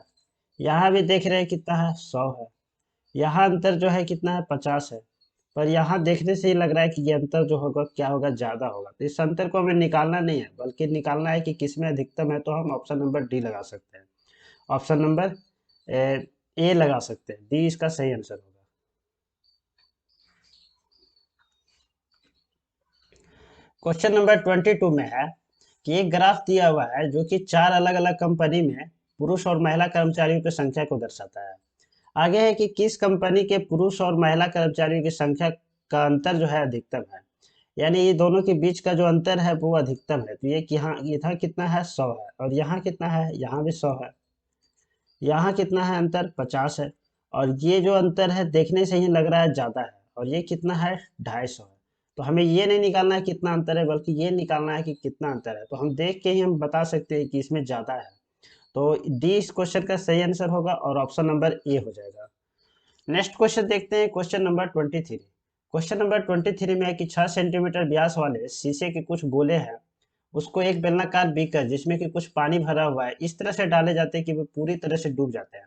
यहाँ भी देख रहे हैं कितना है, 100 है। यहाँ अंतर जो है कितना है, 50 है। पर यहाँ देखने से ही लग रहा है कि ये अंतर जो होगा क्या होगा, ज्यादा होगा। तो इस अंतर को हमें निकालना नहीं है, बल्कि निकालना है कि किसमें अधिकतम है, तो हम ऑप्शन नंबर डी लगा सकते हैं। ऑप्शन नंबर ए लगा सकते हैं, डी इसका सही आंसर होगा। क्वेश्चन नंबर 22 में है कि एक ग्राफ दिया हुआ है जो कि 4 अलग अलग कंपनी में पुरुष और महिला कर्मचारियों की संख्या को दर्शाता है। आगे है कि किस कंपनी के पुरुष और महिला कर्मचारियों की संख्या का अंतर जो है अधिकतम है, यानी ये दोनों के बीच का जो अंतर है वो अधिकतम है। तो ये यहाँ इधर कितना है, 100 है, और यहाँ कितना है, यहाँ भी 100 है। यहाँ कितना है अंतर, 50 है। और ये जो अंतर है देखने से ही लग रहा है ज्यादा है, और ये कितना है, 250 है। तो हमें ये नहीं निकालना है कितना अंतर है, बल्कि ये निकालना है कि कितना अंतर है। तो हम देख के ही हम बता सकते हैं कि इसमें ज्यादा है। तो डी इस क्वेश्चन का सही आंसर होगा, और ऑप्शन नंबर ए हो जाएगा। नेक्स्ट क्वेश्चन देखते हैं, क्वेश्चन नंबर 23। क्वेश्चन नंबर 23 में है कि 6 सेंटीमीटर व्यास वाले शीशे के कुछ गोले हैं, उसको एक बेलनाकार बीकर जिसमें कि कुछ पानी भरा हुआ है इस तरह से डाले जाते हैं कि वो पूरी तरह से डूब जाते हैं।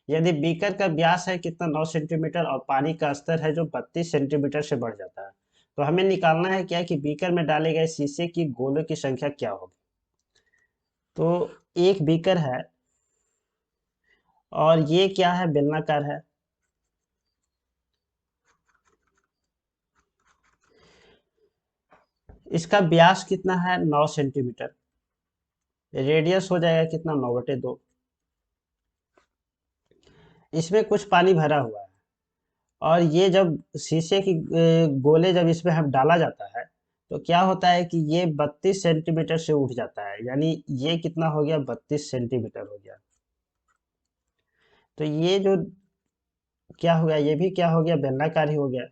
यदि बीकर का व्यास है कितना, 9 सेंटीमीटर, और पानी का स्तर है जो 32 सेंटीमीटर से बढ़ जाता है, तो हमें निकालना है क्या कि बीकर में डाले गए शीशे की गोलों की संख्या क्या होगी। तो एक बीकर है, और ये क्या है, बेलनाकार है। इसका व्यास कितना है, 9 सेंटीमीटर। रेडियस हो जाएगा कितना, 9/2। इसमें कुछ पानी भरा हुआ है, और ये जब शीशे की गोले जब इसमें हम डाला जाता है तो क्या होता है कि ये 32 सेंटीमीटर से उठ जाता है, यानी ये कितना हो गया, 32 सेंटीमीटर हो गया। तो ये जो क्या हो गया, ये भी क्या हो गया, बेलनाकार ही हो गया।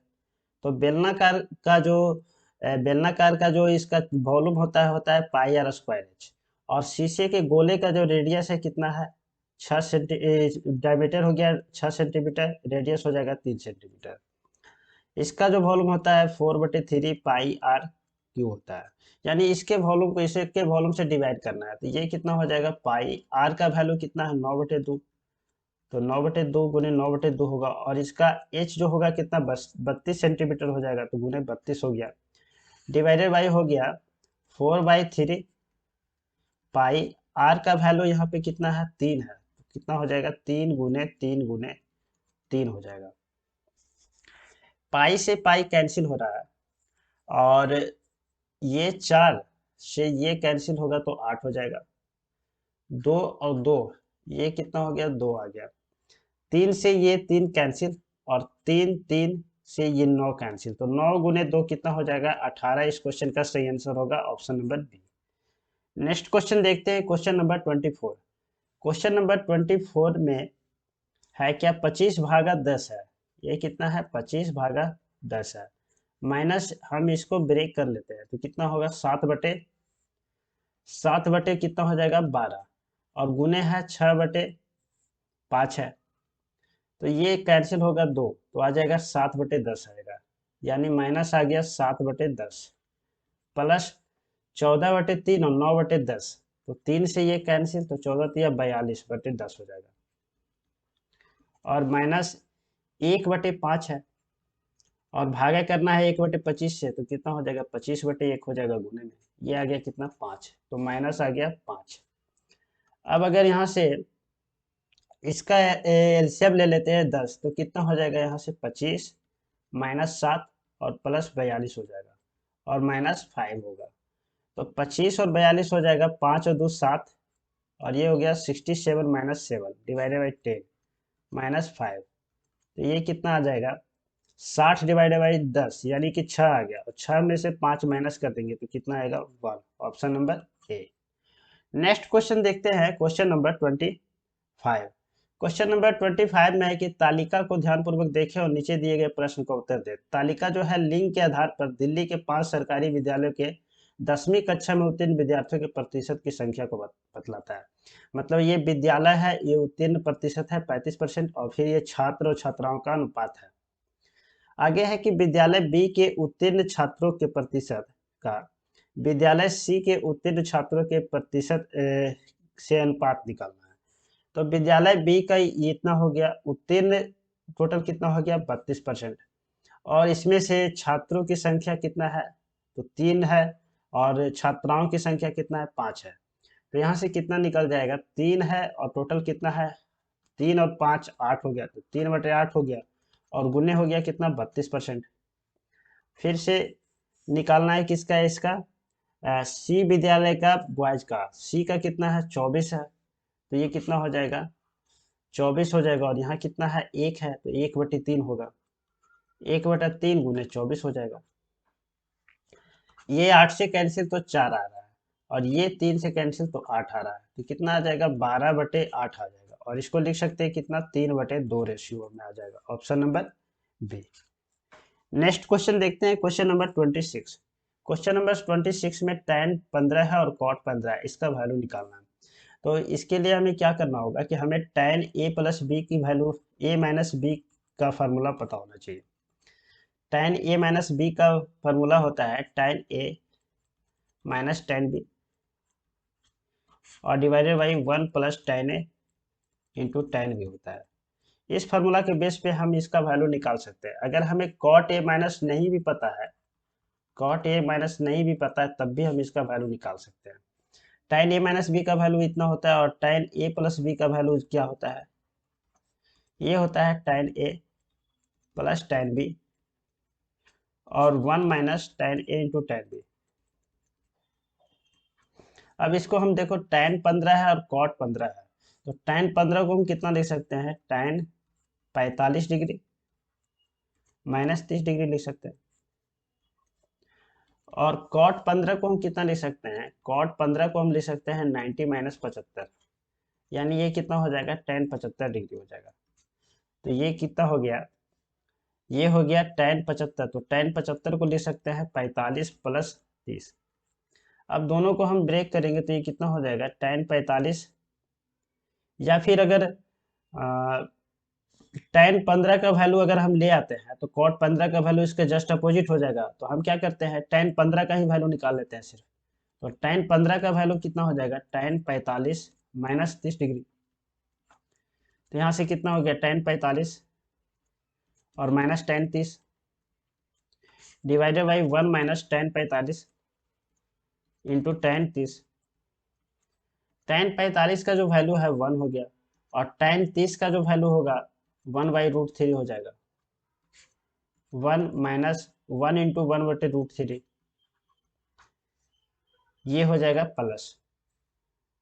तो बेलनाकार का जो इसका वॉल्यूम होता है πr²h। और शीशे के गोले का जो रेडियस है कितना है, 6 डायमीटर हो गया 6 सेंटीमीटर, रेडियस हो जाएगा 3 सेंटीमीटर। इसका जो वॉल्यूम होता है 4/3 πr³ होता है, यानी इसके वॉल्यूम को इसके वॉल्यूम से डिवाइड करना है। तो ये कितना हो जाएगा, पाई आर का वैल्यू कितना है, 9/2। तो 9/2 गुने 9/2 होगा, और इसका एच जो होगा कितना, बस 32 सेंटीमीटर हो जाएगा, तो गुने 32 हो गया, डिवाइडेड बाई हो गया 4/3 पाई। आर का वैल्यू यहाँ पे कितना है, 3 है, तो कितना हो जाएगा, 3 हो जाएगा। पाई से पाई कैंसिल हो रहा है, और ये 4 से ये कैंसिल होगा तो 8 हो जाएगा। 2 और 2, ये कितना हो गया, 2 आ गया। 3 से ये 3 कैंसिल, और 3 से ये 9 कैंसिल, तो 9 गुने 2 कितना हो जाएगा, 18। इस क्वेश्चन का सही आंसर होगा option number B. Next question देखते हैं, क्वेश्चन नंबर 24। क्वेश्चन नंबर 24 में है क्या, 25/10 है। ये कितना है, 25/10 है। माइनस हम इसको ब्रेक कर लेते हैं तो कितना होगा, 7/7 कितना हो जाएगा, 12, और गुने है 6/5 है, तो ये कैंसिल होगा 2, तो आ जाएगा 7/10 आएगा, यानी माइनस आ गया 7/10, प्लस 14/3 और 9/10, तो 3 से ये कैंसिल, तो 14×3 42/10 हो जाएगा, और माइनस 1/5 है, और भागा करना है 1/25 से, तो कितना हो जाएगा, 25/1 हो जाएगा गुने में, ये आ गया कितना, 5, तो माइनस आ गया 5। अब अगर यहाँ से इसका एलसीएम ले लेते हैं 10, तो कितना हो जाएगा, यहाँ से 25 -7 और प्लस 42 हो जाएगा, और -5 होगा, तो 25 और 42 हो जाएगा, 5 और 2 7, और ये हो गया 67 - 7 डिवाइडेड बाई 10 -5, तो ये कितना आ जाएगा, 60 डिवाइडेड बाई 10, यानी कि 6 आ गया, और 6 में से 5 माइनस कर देंगे तो कितना आएगा, 1, option number A. Next question देखते हैं, क्वेश्चन नंबर 25। क्वेश्चन नंबर 25 में है कि तालिका को ध्यानपूर्वक देखें और नीचे दिए गए प्रश्न का उत्तर दें। तालिका जो है लिंग के आधार पर दिल्ली के 5 सरकारी विद्यालयों के 10वीं कक्षा में उत्तीर्ण विद्यार्थियों के प्रतिशत की संख्या को बतलाता है। मतलब ये विद्यालय है, ये उत्तीर्ण प्रतिशत है 35%, और फिर ये छात्र और छात्राओं का अनुपात है। आगे है कि विद्यालय बी के उत्तीर्ण छात्रों के प्रतिशत का विद्यालय सी के उत्तीर्ण छात्रों के प्रतिशत से अनुपात निकालना है। तो विद्यालय बी का ये इतना हो गया, उत्तीर्ण टोटल कितना हो गया, 32%, और इसमें से छात्रों की संख्या कितना है, तो 3 है, और छात्राओं की संख्या कितना है, 5 है, तो यहाँ से कितना निकल जाएगा, 3 है और टोटल कितना है, 3 और 5 8 हो गया, तो 3/8 हो गया, और गुने हो गया कितना, 32%। फिर से निकालना है किसका है, इसका सी विद्यालय का, बॉयज का, सी का कितना है, 24 है, तो ये कितना हो जाएगा, 24 हो जाएगा, और यहाँ कितना है, 1 है, तो 1/3 होगा, 1/3 गुने 24 हो जाएगा। ये 8 से कैंसिल तो 4 आ रहा है, और ये 3 से कैंसिल तो 8 आ रहा है, तो कितना आ जाएगा, 12/8 आ जाएगा, और इसको लिख सकते हैं कितना, 3/2 रेशियो में आ जाएगा, option number B. Next question देखते हैं, क्वेश्चन नंबर 26। क्वेश्चन नंबर 26 में tan 15 है और cot 15 है, इसका वैल्यू निकालना है। तो इसके लिए हमें क्या करना होगा कि हमें tan a प्लस बी की वैल्यू a माइनस बी का फार्मूला पता होना चाहिए। tan a माइनस बी का फार्मूला होता है tan a minus tan b और divided by 1 plus tan a into tan b होता है। इस फार्मूला के बेस पे हम इसका वैल्यू निकाल सकते हैं। अगर हमें cot a माइनस नहीं भी पता है, cot a माइनस नहीं भी पता है, तब भी हम इसका वैल्यू निकाल सकते हैं। tan a माइनस बी का वैल्यू इतना होता है, और tan a प्लस बी का वैल्यू क्या होता है, ये होता है tan a plus tan b और 1 minus tan a into tan b। अब इसको हम देखो, tan 15 है और cot 15 है, तो tan 15 को हम कितना लिख सकते हैं, tan 45 डिग्री माइनस 30 डिग्री लिख सकते हैं, और cot 15 को हम कितना लिख सकते हैं, cot 15 को हम लिख सकते हैं 90 माइनस 75, यानी ये कितना हो जाएगा, tan 75 डिग्री हो जाएगा। तो ये कितना हो गया, ये हो गया tan 75, तो tan 75 को लिख सकते हैं 45 प्लस 30। अब दोनों को हम ब्रेक करेंगे तो ये कितना हो जाएगा, tan 45, या फिर अगर tan 15 का वैल्यू अगर हम ले आते हैं तो cot 15 का वैल्यू इसके जस्ट अपोजिट हो जाएगा, तो हम क्या करते हैं, tan 15 का ही वैल्यू निकाल लेते हैं सिर्फ। तो tan 15 का वैल्यू कितना हो जाएगा, tan 45 माइनस 30 डिग्री, तो यहाँ से कितना हो गया, tan 45 और minus tan 30 divided by 1 minus tan 45 into tan 30। tan 45 का जो वैल्यू है 1 हो गया, और tan 30 का जो वैल्यू होगा 1/√3 हो जाएगा, 1 माइनस 1 इंटू 1/√3, ये हो जाएगा प्लस,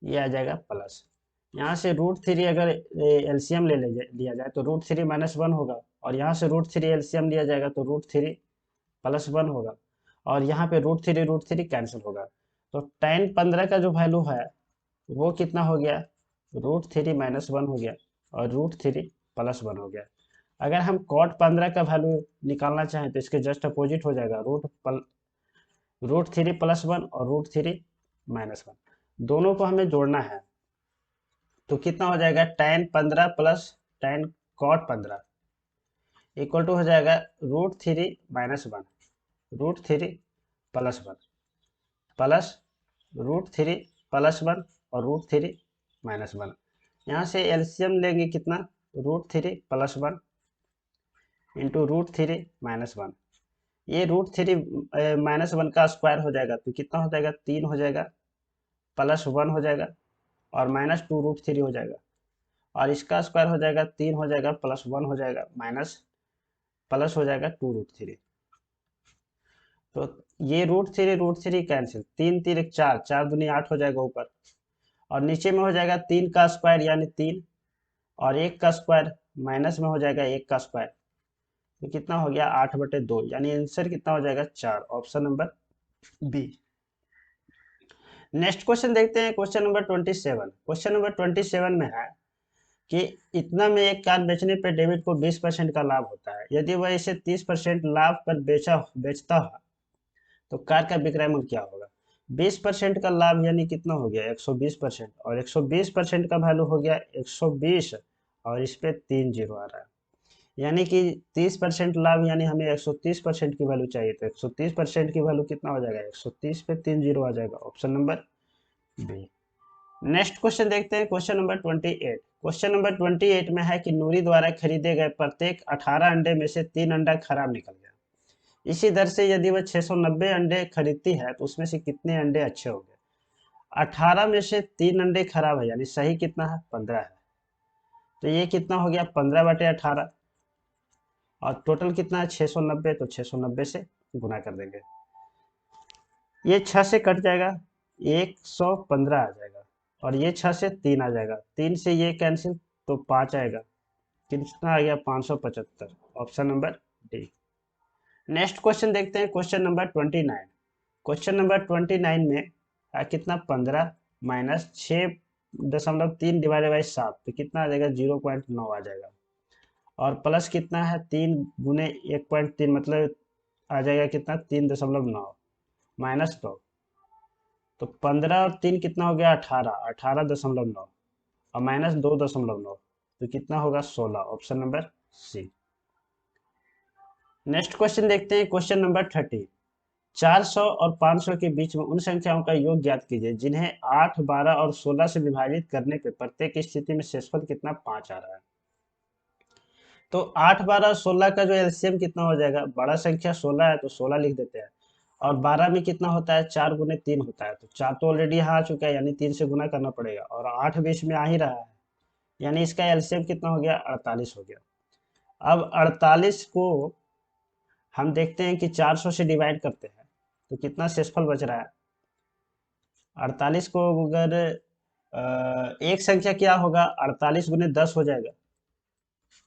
ये आ जाएगा प्लस। यहाँ से √3 अगर एलसीएम लिया जाए तो √3 माइनस 1 होगा, और यहाँ से √3 एलसीएम लिया जाएगा तो √3 प्लस 1 होगा, और यहाँ पे √3 कैंसिल होगा, तो tan 15 का जो वैल्यू है वो कितना हो गया, √3 - 1 हो गया और √3 + 1 हो गया। अगर हम cot 15 का वैल्यू निकालना चाहें तो इसके जस्ट अपोजिट हो जाएगा, √3 + 1 और √3 - 1। दोनों को हमें जोड़ना है तो कितना हो जाएगा, tan 15 + tan cot 15 equal to हो जाएगा √3 - 1, √3 + 1 प्लस √3 + 1 और √3 - 1। यहाँ से एलसीएम लेंगे कितना, √3 + 1 इंटू √3 - 1। ये √3 - 1 का स्क्वायर हो जाएगा तो कितना हो जाएगा, 3 हो जाएगा, +1 हो जाएगा और -2 √3 हो जाएगा। और इसका स्क्वायर हो जाएगा, 3 हो जाएगा, +1 हो जाएगा, प्लस हो जाएगा 2 √3। तो ये √3 कैंसिल, 3 3 4, 4 दूनी 8 हो जाएगा ऊपर, और नीचे में हो जाएगा 3 का स्क्वायर यानी 3, और 1 का स्क्वायर माइनस में हो जाएगा 1 का स्क्वायर, तो कितना हो गया 8/2, यानी आंसर कितना हो जाएगा 4, option number B. Next question देखते हैं, क्वेश्चन नंबर 27। क्वेश्चन नंबर 27 में है कि इतना में एक कार बेचने पर डेबिट को 20% का लाभ होता है, यदि वह इसे 30% लाभ पर बेचता है तो कार का विक्रय मूल्य क्या होगा। 20% का लाभ यानी कितना हो गया, 120%, और 120% का वैल्यू हो गया 120, और इस पे 3 जीरो आ रहा है, यानी कि 30% लाभ यानी हमें 130% की वैल्यू चाहिए, तो 130% की वैल्यू कितना हो जाएगा, 130 पे 3 जीरो आ जाएगा, option number B. Next question देखते हैं, क्वेश्चन नंबर 28। क्वेश्चन नंबर 28 में है कि नूरी द्वारा खरीदे गए प्रत्येक 18 अंडे में से 3 अंडा खराब निकल गया। इसी दर से यदि वह 690 अंडे खरीदती है तो उसमें से कितने अंडे अच्छे होंगे। 18 में से 3 अंडे खराब है, यानी सही कितना है, 15 है, तो ये कितना हो गया 15/18, और टोटल कितना है 690, तो 690 से गुना कर देंगे, ये 6 से कट जाएगा, 115 आ जाएगा, और ये 6 से 3 आ जाएगा, 3 से ये कैंसिल तो 5 आएगा, कितना आ गया 575, option number D. Next question देखते हैं, क्वेश्चन नंबर 29। क्वेश्चन नंबर 29 में कितना 15 माइनस 6.3 डिवाइडेड बाई 7, तो कितना आ जाएगा 0.9 आ जाएगा, और प्लस कितना है 3 गुने 1.3 मतलब आ जाएगा कितना 3.9 माइनस 2, तो 15 और 3 कितना हो गया 18, 18.9 और माइनस 2.9, तो कितना होगा 16, option number C. Next question देखते हैं, क्वेश्चन नंबर 30। 400 और 500 के बीच में उन संख्याओं का योग ज्ञात कीजिए जिन्हें 8, 12 और 16 से विभाजित करने पे प्रत्येक स्थिति में शेषफल कितना 5 आ रहा है। तो 8, 12 और 16 का जो एलसीएम कितना हो जाएगा, बड़ा संख्या 16 है तो 16 लिख देते हैं, और 12 में कितना होता है 4 गुने 3 होता है, तो 4 तो ऑलरेडी यहाँ आ चुका है यानी 3 से गुना करना पड़ेगा, और 8 बीच में आ ही रहा है, यानी इसका एलसीएम कितना हो गया 48 हो गया। अब 48 को हम देखते हैं कि 400 से डिवाइड करते हैं तो कितना शेषफल बच रहा है। 48 को अगर एक संख्या क्या होगा, 48 गुने 10 हो जाएगा,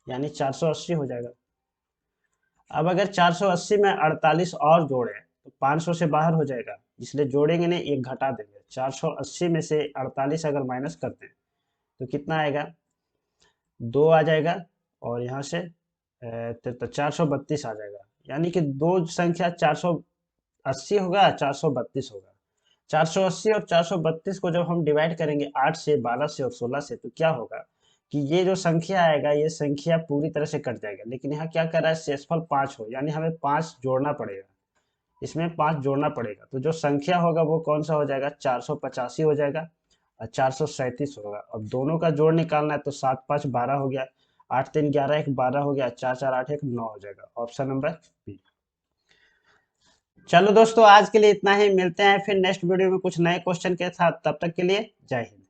यानी 480 हो जाएगा। अब अगर 480 में 48 और जोड़े तो 500 से बाहर हो जाएगा, इसलिए जोड़ेंगे नहीं, एक घटा देंगे, 480 में से 48 अगर माइनस करते हैं तो कितना आएगा 2 आ जाएगा, और यहाँ से तो 432 आ जाएगा, यानी कि दो संख्या 480 होगा 432 होगा। 480 और 432 को जब हम डिवाइड करेंगे 8 से, 12 से और 16 से, तो क्या होगा कि ये जो संख्या आएगा ये संख्या पूरी तरह से कट जाएगा, लेकिन यहाँ क्या कर रहा है शेषफल 5 हो, यानी हमें 5 जोड़ना पड़ेगा, इसमें 5 जोड़ना पड़ेगा, तो जो संख्या होगा वो कौन सा हो जाएगा 485 हो जाएगा और 437 होगा। अब दोनों का जोड़ निकालना है तो 7 5 12 हो गया, 8 3 11 1 12 हो गया, 4 4 8 1 9 हो जाएगा, ऑप्शन नंबर बी। चलो दोस्तों आज के लिए इतना ही, मिलते हैं फिर नेक्स्ट वीडियो में कुछ नए क्वेश्चन के साथ, तब तक के लिए जय हिंद।